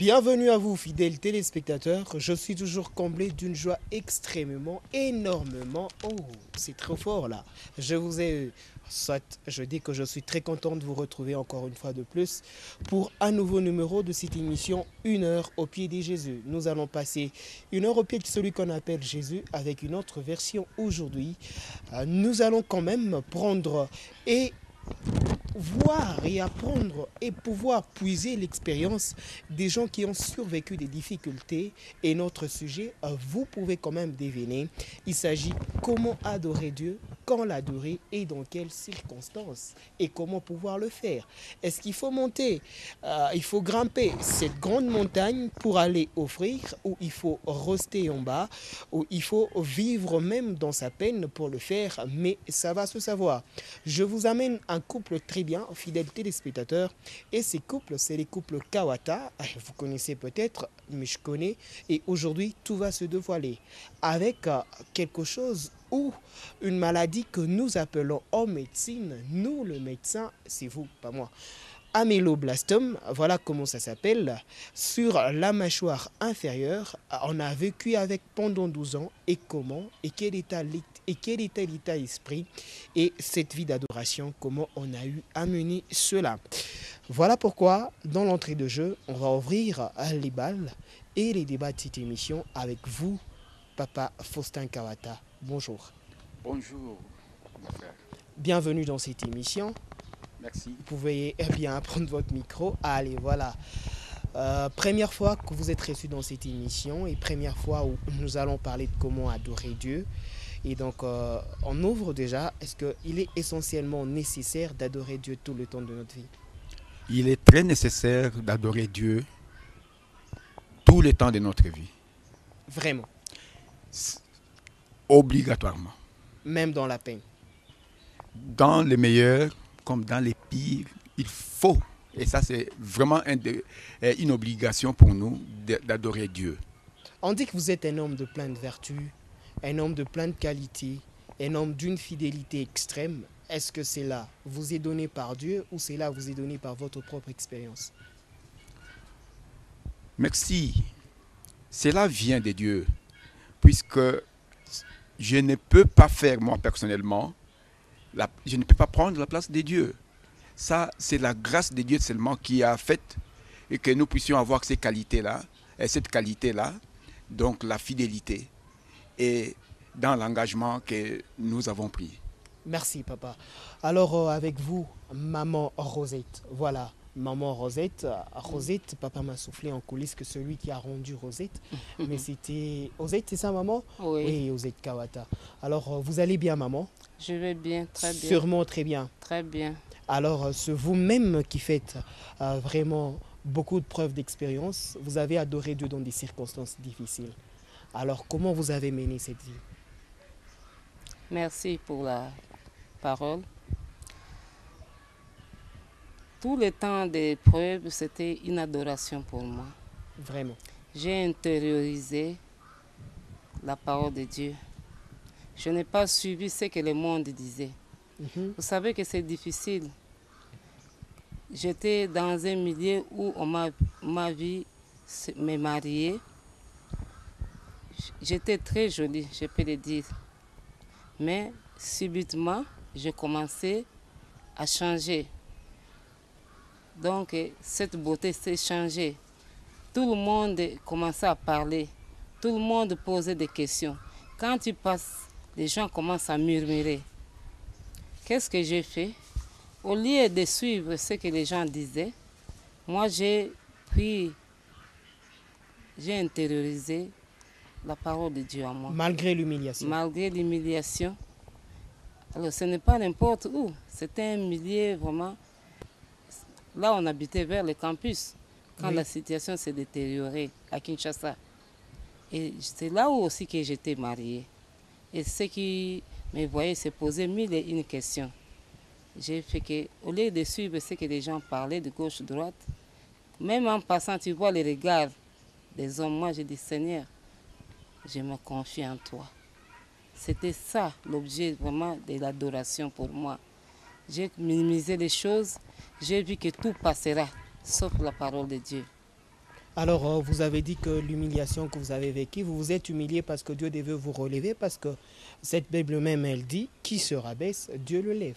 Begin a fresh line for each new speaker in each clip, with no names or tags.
Bienvenue à vous, fidèles téléspectateurs. Je suis toujours comblé d'une joie extrêmement, énormément. Oh, c'est trop fort là. Je vous ai. Soit, je dis que je suis très content de vous retrouver encore une fois de plus pour un nouveau numéro de cette émission 1 heure au pied de Jésus. Nous allons passer 1 heure au pied de celui qu'on appelle Jésus avec une autre version aujourd'hui. Nous allons quand même prendre et voir et apprendre et pouvoir puiser l'expérience des gens qui ont survécu des difficultés. Et notre sujet, vous pouvez quand même deviner, il s'agit comment adorer Dieu, quand l'adorer et dans quelles circonstances et comment pouvoir le faire. Est-ce qu'il faut monter, il faut grimper cette grande montagne pour aller offrir, ou il faut rester en bas, ou il faut vivre même dans sa peine pour le faire, mais ça va se savoir. Je vous amène un couple très bien, fidèles téléspectateurs, et ces couples, c'est les couples Kawata. Vous connaissez peut-être, mais je connais, et aujourd'hui tout va se dévoiler avec quelque chose ou une maladie que nous appelons en médecine, nous le médecin, c'est vous, pas moi, améloblastome, voilà comment ça s'appelle, sur la mâchoire inférieure. On a vécu avec pendant 12 ans, et comment, et quel était l'état d'esprit, et cette vie d'adoration, comment on a eu à mener cela. Voilà pourquoi, dans l'entrée de jeu, on va ouvrir les balles et les débats de cette émission avec vous, Papa Faustin Kawata. Bonjour.
Bonjour, mon frère.
Bienvenue dans cette émission.
Merci.
Vous pouvez bien prendre votre micro. Allez, voilà. Première fois que vous êtes reçu dans cette émission et première fois où nous allons parler de comment adorer Dieu. Et donc, on ouvre déjà. Est-ce qu'il est essentiellement nécessaire d'adorer Dieu tout le temps de notre vie?
Il est très nécessaire d'adorer Dieu tout le temps de notre vie.
Vraiment.
Obligatoirement.
Même dans la peine.
Dans les meilleurs comme dans les pires, il faut. Et ça, c'est vraiment une obligation pour nous d'adorer Dieu.
On dit que vous êtes un homme de plein de vertus, un homme de plein de qualités, un homme d'une fidélité extrême. Est-ce que cela vous est donné par Dieu ou cela vous est donné par votre propre expérience?
Merci. Cela vient de Dieu, puisque je ne peux pas faire moi personnellement, je ne peux pas prendre la place de Dieu. Ça, c'est la grâce de Dieu seulement qui a fait et que nous puissions avoir ces qualités-là, et cette qualité-là, donc la fidélité, et dans l'engagement que nous avons pris.
Merci, papa. Alors, avec vous, maman Rosette. Voilà, maman Rosette. Rosette, papa m'a soufflé en coulisses que celui qui a rendu Rosette, mais c'était Rosette, c'est ça, maman?
Oui.
Oui, Rosette Kawata. Alors, vous allez bien, maman?
Je vais bien, très bien.
Sûrement très bien.
Très bien.
Alors, c'est vous-même qui faites vraiment beaucoup de preuves d'expérience. Vous avez adoré Dieu dans des circonstances difficiles. Alors, comment vous avez mené cette vie?
Merci pour la parole. Tout le temps des preuves, c'était une adoration pour moi.
Vraiment.
J'ai intériorisé la parole de Dieu. Je n'ai pas suivi ce que le monde disait. Vous savez que c'est difficile. J'étais dans un milieu où on m'a vu me marier. J'étais très jolie, je peux le dire. Mais subitement, j'ai commencé à changer. Donc, cette beauté s'est changée. Tout le monde commençait à parler. Tout le monde posait des questions. Quand tu passes, les gens commencent à murmurer. Qu'est-ce que j'ai fait? Au lieu de suivre ce que les gens disaient, moi j'ai intériorisé la parole de Dieu en moi.
Malgré l'humiliation.
Malgré l'humiliation. Alors ce n'est pas n'importe où. C'était un milieu vraiment... Là on habitait vers le campus, quand la situation s'est détériorée à Kinshasa. Et c'est là où aussi que j'étais mariée. Et ceux qui me voyaient se posaient mille et une questions. J'ai fait que, au lieu de suivre ce que les gens parlaient de gauche, droite, même en passant, tu vois les regards des hommes. Moi, j'ai dit, Seigneur, je me confie en toi. C'était ça l'objet vraiment de l'adoration pour moi. J'ai minimisé les choses, j'ai vu que tout passera, sauf la parole de Dieu.
Alors, vous avez dit que l'humiliation que vous avez vécue, vous vous êtes humilié parce que Dieu devait vous relever, parce que cette Bible même, elle dit, qui se rabaisse, Dieu le lève.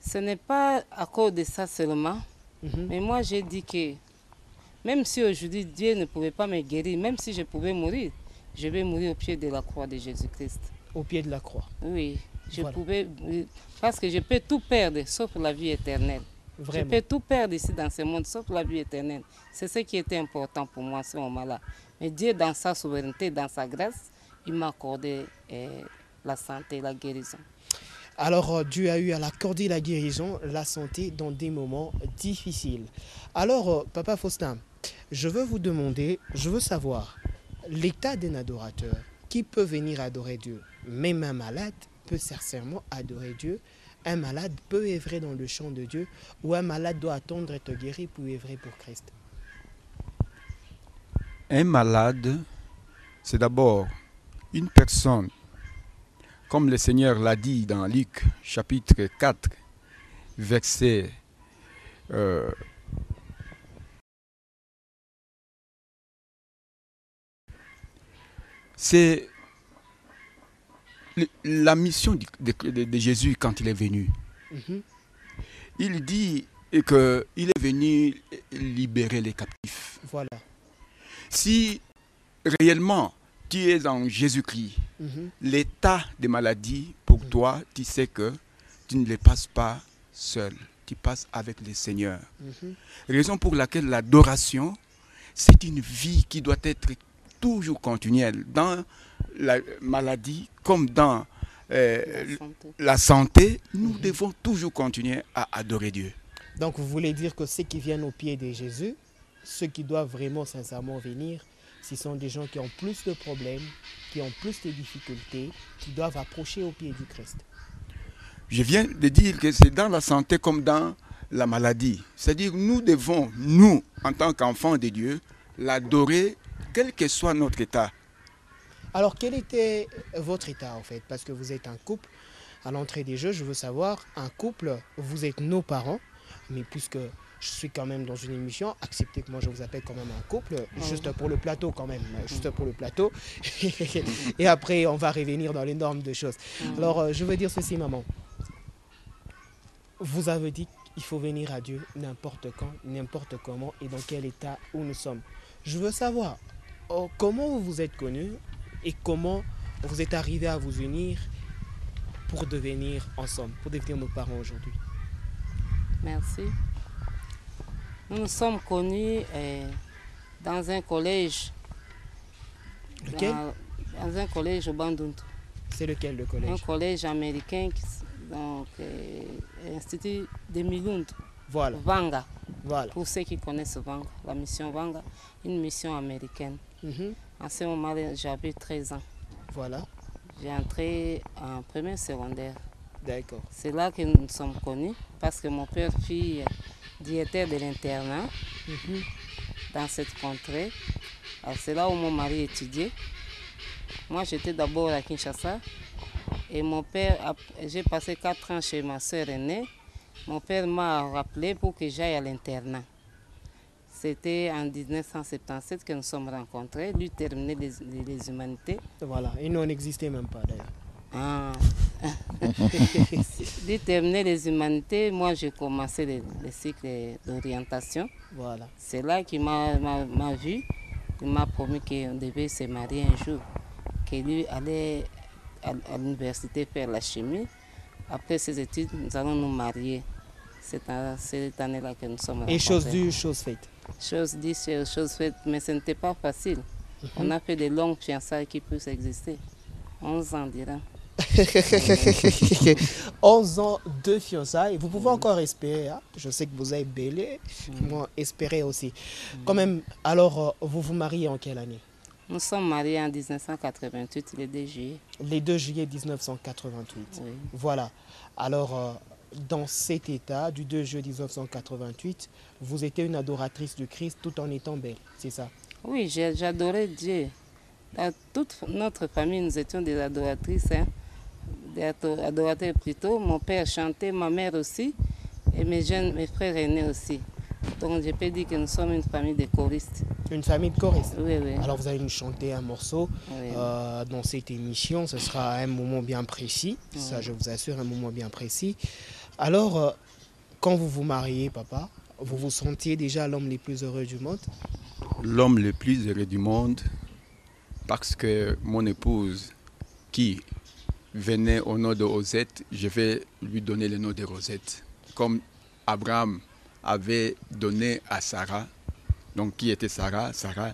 Ce n'est pas à cause de ça seulement,
Mhm.
mais moi j'ai dit que même si aujourd'hui Dieu ne pouvait pas me guérir, même si je pouvais mourir, je vais mourir au pied de la croix de Jésus-Christ.
Au pied de la croix.
Oui, je
Voilà.
pouvais, parce que je peux tout perdre sauf la vie éternelle.
Vraiment.
Je peux tout perdre ici dans ce monde sauf la vie éternelle. C'est ce qui était important pour moi à ce moment-là. Mais Dieu, dans sa souveraineté, dans sa grâce, il m'a accordé la santé, la guérison.
Alors, Dieu a eu à l'accorder la guérison, la santé dans des moments difficiles. Alors, Papa Faustin, je veux vous demander, je veux savoir, l'état d'un adorateur qui peut venir adorer Dieu, même un malade peut sincèrement adorer Dieu. Un malade peut œuvrer dans le champ de Dieu ou un malade doit attendre d'être guéri pour œuvrer pour Christ.
Un malade, c'est d'abord une personne, comme le Seigneur l'a dit dans Luc chapitre 4, verset c'est la mission de Jésus quand il est venu.
Mhm.
Il dit qu'il est venu libérer les captifs.
Voilà.
Si réellement tu es en Jésus-Christ,
Mhm.
l'état de maladie, pour toi, tu sais que tu ne les passes pas seul. Tu passes avec le Seigneur.
Mhm.
Raison pour laquelle l'adoration, c'est une vie qui doit être toujours continuelle. Dans la maladie, comme dans
La santé.
la santé, nous devons toujours continuer à adorer Dieu.
Donc, vous voulez dire que ceux qui viennent au pied de Jésus, ceux qui doivent vraiment sincèrement venir, ce sont des gens qui ont plus de problèmes, qui ont plus de difficultés, qui doivent approcher au pied du Christ.
Je viens de dire que c'est dans la santé comme dans la maladie. C'est-à-dire nous devons, nous, en tant qu'enfants de Dieu, l'adorer, quel que soit notre état.
Alors, quel était votre état en fait? Parce que vous êtes un couple. À l'entrée des jeux, je veux savoir, un couple, vous êtes nos parents, mais puisque je suis quand même dans une émission, acceptez que moi je vous appelle quand même un couple, juste pour le plateau quand même, juste pour le plateau. Et après, on va revenir dans les normes de choses. Alors, je veux dire ceci, maman. Vous avez dit qu'il faut venir à Dieu n'importe quand, n'importe comment et dans quel état où nous sommes. Je veux savoir comment vous vous êtes connus et comment vous êtes arrivés à vous unir pour devenir ensemble, pour devenir nos parents aujourd'hui.
Merci. Nous nous sommes connus dans un collège.
Lequel?
Dans un collège au Bandundu.
C'est lequel le
Un
collège?
collège américain, donc Institut de Milund,
Voilà,
Vanga.
voilà.
Pour ceux qui connaissent Vanga, la mission Vanga, une mission américaine.
Mhm.
À ce moment, j'avais 13 ans.
Voilà,
J'ai entré en première secondaire.
d'accord.
C'est là que nous nous sommes connus parce que mon père fut directeur de l'internat
Mhm.
dans cette contrée. Alors, c'est là où mon mari étudiait. Moi, j'étais d'abord à Kinshasa. Et mon père, j'ai passé 4 ans chez ma soeur aînée. Mon père m'a rappelé pour que j'aille à l'internat. C'était en 1977 que nous sommes rencontrés. Lui terminait les humanités.
Voilà, et nous on n'existait même pas d'ailleurs.
Ah. Lui terminait les humanités. Moi, j'ai commencé le cycle d'orientation.
Voilà.
C'est là qu'il m'a vu. Il m'a promis qu'on devait se marier un jour. Que lui allait à l'université faire la chimie. Après ses études, nous allons nous marier. C'est cette année-là que nous sommes rencontrés.
Et chose due, chose faite.
Chose dite, chose faite, mais ce n'était pas facile. On a fait de longues fiançailles qui peuvent exister. 11 ans, dirons.
11 ans de fiançailles. Vous pouvez encore espérer. Hein? Je sais que vous avez bêlé. Moi, espérer aussi. Quand même, alors, vous vous mariez en quelle année?
Nous sommes mariés en 1988, le 2 juillet.
Les 2 juillet 1988.
Oui.
Voilà. Alors, dans cet état du 2 juillet 1988, vous étiez une adoratrice du Christ tout en étant belle, c'est ça?
Oui, j'adorais Dieu. Dans toute notre famille, nous étions des adoratrices, hein, des adorateurs plutôt. Mon père chantait, ma mère aussi, et mes frères aînés aussi. Donc je peux dire que nous sommes une famille de choristes.
Une famille de choristes.
Oui, oui.
Alors vous allez nous chanter un morceau
Oui.
dans cette émission. Ce sera un moment bien précis. Ça, je vous assure, un moment bien précis. Alors, quand vous vous mariez, papa, vous vous sentiez déjà l'homme le plus heureux du monde?
L'homme le plus heureux du monde, parce que mon épouse, qui venait au nom de Rosette, je vais lui donner le nom de Rosette. Comme Abraham avait donné à Sarah, donc qui était Sarah? Sarah.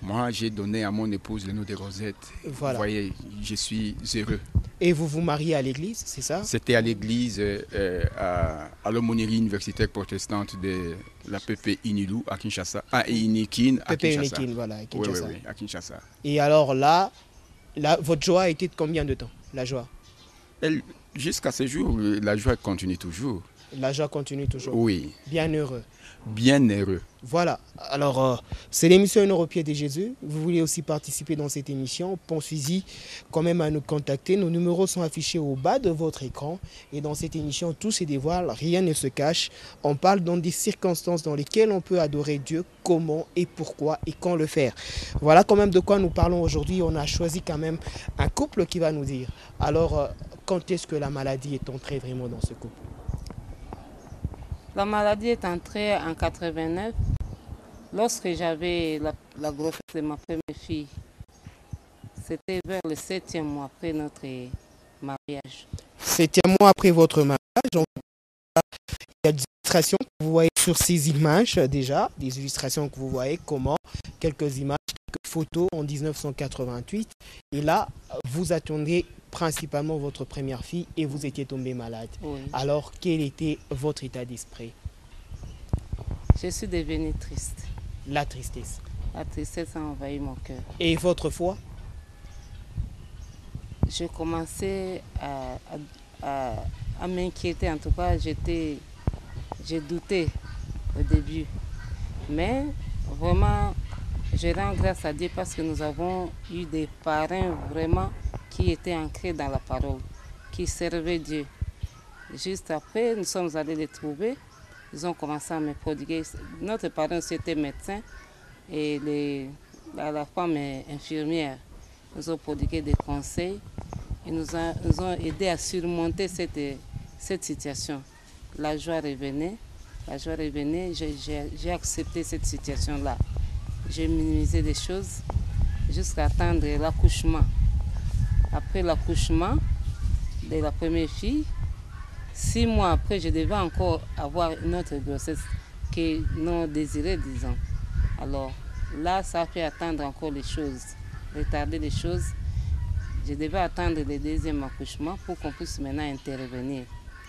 Moi, j'ai donné à mon épouse le nom de Rosette.
Voilà.
Vous voyez, je suis heureux.
Et vous vous mariez à l'église, c'est ça?
C'était à l'église, à l'aumônerie universitaire protestante de la PP Inilou à Kinshasa. Ah, Inikin à
PP
Kinshasa.
Unikin, voilà, à
Oui,
Kinshasa.
oui, oui, à Kinshasa.
Et alors là, votre joie a été de combien de temps? La joie?
Jusqu'à ce jour, la joie continue toujours.
La joie continue toujours.
Oui,
Bien heureux.
bien heureux.
Voilà. Alors, c'est l'émission Une heure au pied de Jésus. Vous voulez aussi participer dans cette émission? Pensez-y quand même à nous contacter. Nos numéros sont affichés au bas de votre écran. Et dans cette émission, tout se dévoile, rien ne se cache. On parle dans des circonstances dans lesquelles on peut adorer Dieu, comment et pourquoi et quand le faire. Voilà quand même de quoi nous parlons aujourd'hui. On a choisi quand même un couple qui va nous dire. Alors, quand est-ce que la maladie est entrée vraiment dans ce couple?
La maladie est entrée en 89, lorsque j'avais la grossesse de ma première fille. C'était vers le 7e mois après notre mariage.
7e mois après votre mariage, il y a des illustrations que vous voyez sur ces images déjà, des illustrations que vous voyez comment, quelques images, quelques photos en 1988. Et là, vous attendiez principalement votre première fille et vous étiez tombé malade.
Oui.
Alors, quel était votre état d'esprit?
Je suis devenue triste.
La tristesse.
La tristesse a envahi mon cœur.
Et votre foi?
Je commençais à m'inquiéter. En tout cas, j'ai douté au début. Mais vraiment, je rends grâce à Dieu parce que nous avons eu des parrains vraiment qui étaient ancrés dans la parole, qui servaient Dieu. Juste après, nous sommes allés les trouver. Ils ont commencé à me prodiguer. Notre parrain, c'était médecin et la femme est infirmière. Ils nous ont prodigué des conseils et nous ont aidés à surmonter cette situation. La joie revenait. J'ai accepté cette situation-là. J'ai minimisé les choses jusqu'à attendre l'accouchement. Après l'accouchement de la première fille, 6 mois après, je devais encore avoir une autre grossesse que non désirée, disons. Alors là, ça a fait attendre encore les choses, retarder les choses. Je devais attendre le deuxième accouchement pour qu'on puisse maintenant intervenir.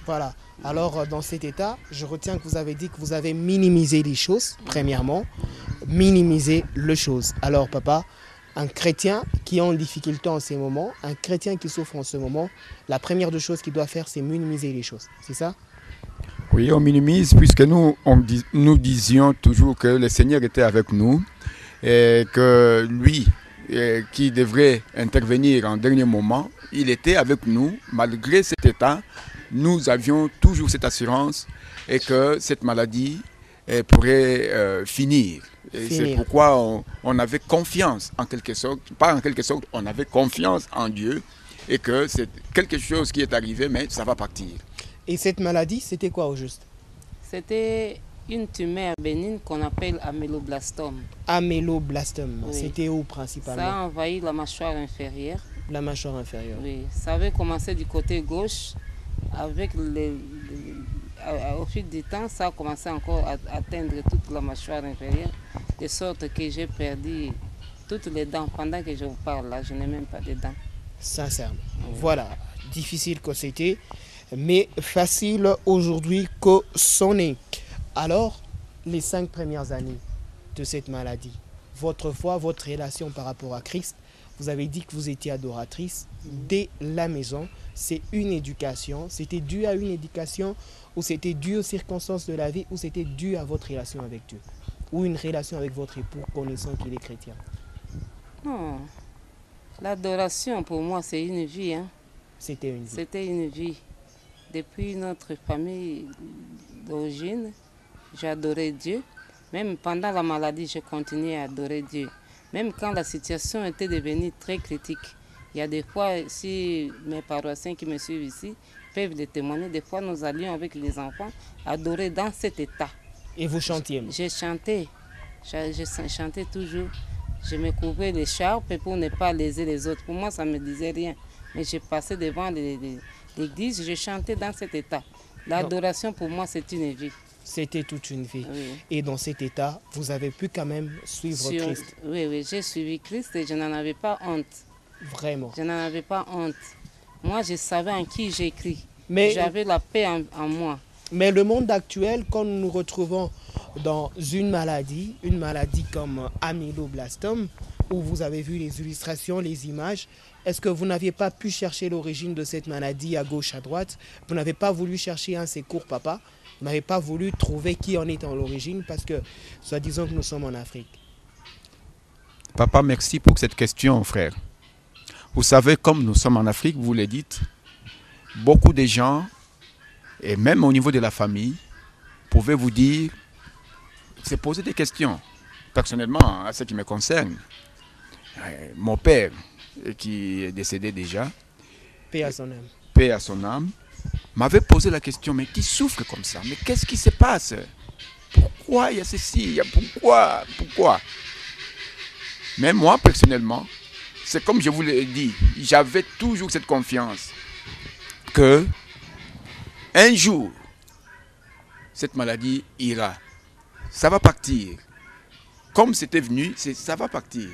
Voilà. Alors, dans cet état, je retiens que vous avez dit que vous avez minimisé les choses, premièrement. Minimiser les choses. Alors, papa, un chrétien qui est en difficulté en ces moments, un chrétien qui souffre en ce moment, la première des choses qu'il doit faire, c'est minimiser les choses. C'est ça?
Oui, on minimise puisque nous disions toujours que le Seigneur était avec nous et que lui, qui devrait intervenir en dernier moment, il était avec nous. Malgré cet état, nous avions toujours cette assurance et que cette maladie pourrait finir. C'est pourquoi on avait confiance, en quelque sorte, pas en quelque sorte, on avait confiance en Dieu et que c'est quelque chose qui est arrivé, mais ça va partir.
Et cette maladie, c'était quoi au juste?
C'était une tumeur bénigne qu'on appelle améloblastome.
Améloblastome,
Oui.
C'était où principalement?
Ça a envahi la mâchoire inférieure.
La mâchoire inférieure.
Oui, ça avait commencé du côté gauche. Avec au fil du temps, ça a commencé encore à atteindre toute la mâchoire inférieure, de sorte que j'ai perdu toutes les dents. Pendant que je vous parle là, je n'ai même pas de dents.
Sincèrement. Voilà, difficile que c'était, mais facile aujourd'hui que c'en est. Alors, les 5 premières années de cette maladie, votre foi, votre relation par rapport à Christ, vous avez dit que vous étiez adoratrice dès la maison. C'est une éducation. C'était dû à une éducation ou c'était dû aux circonstances de la vie ou c'était dû à votre relation avec Dieu ou une relation avec votre époux connaissant qu'il est chrétien?
Non. L'adoration pour moi c'est une vie. Hein.
C'était une vie.
C'était une vie. Depuis notre famille d'origine, j'ai adoré Dieu. Même pendant la maladie, j'ai continué à adorer Dieu. Même quand la situation était devenue très critique. Il y a des fois, si mes paroissiens qui me suivent ici peuvent le témoigner, des fois nous allions avec les enfants adorer dans cet état.
Et vous chantiez?
J'ai chanté, je chantais toujours. Je me couvrais l'écharpe pour ne pas léser les autres. Pour moi, ça ne me disait rien. Mais j'ai passé devant l'église, je chantais dans cet état. L'adoration, pour moi, c'est une vie.
C'était toute une vie.
Oui.
Et dans cet état, vous avez pu quand même suivre Christ.
Oui, j'ai suivi Christ et je n'en avais pas honte.
Vraiment.
Je n'en avais pas honte. Moi, je savais en qui j'écris.
Mais
j'avais la paix en moi.
Mais le monde actuel, quand nous nous retrouvons dans une maladie comme amyloblastome, où vous avez vu les illustrations, les images, est-ce que vous n'aviez pas pu chercher l'origine de cette maladie à gauche, à droite? Vous n'avez pas voulu chercher un secours, papa? Vous n'avez pas voulu trouver qui en est en l'origine parce que, soi-disant que nous sommes en Afrique?
Papa, merci pour cette question, frère. Vous savez, comme nous sommes en Afrique, vous le dites, beaucoup de gens, et même au niveau de la famille, pouvaient vous dire, se poser des questions. Personnellement, à ce qui me concerne, mon père, qui est décédé déjà,
Paix à son âme.
Paix à son âme, m'avait posé la question, mais qui souffre comme ça? Mais qu'est-ce qui se passe? Pourquoi il y a ceci? Pourquoi? Mais moi, personnellement, c'est comme je vous l'ai dit, j'avais toujours cette confiance que un jour, cette maladie ira. Ça va partir. Comme c'était venu, ça va partir.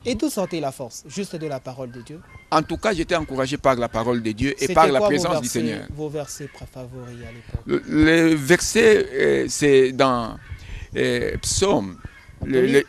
Et d'où sortait la force? Juste de la parole de Dieu?
En tout cas, j'étais encouragé par la parole de Dieu et par la présence du Seigneur.
Vos versets favoris à l'époque?
Le verset, c'est dans Psaume, les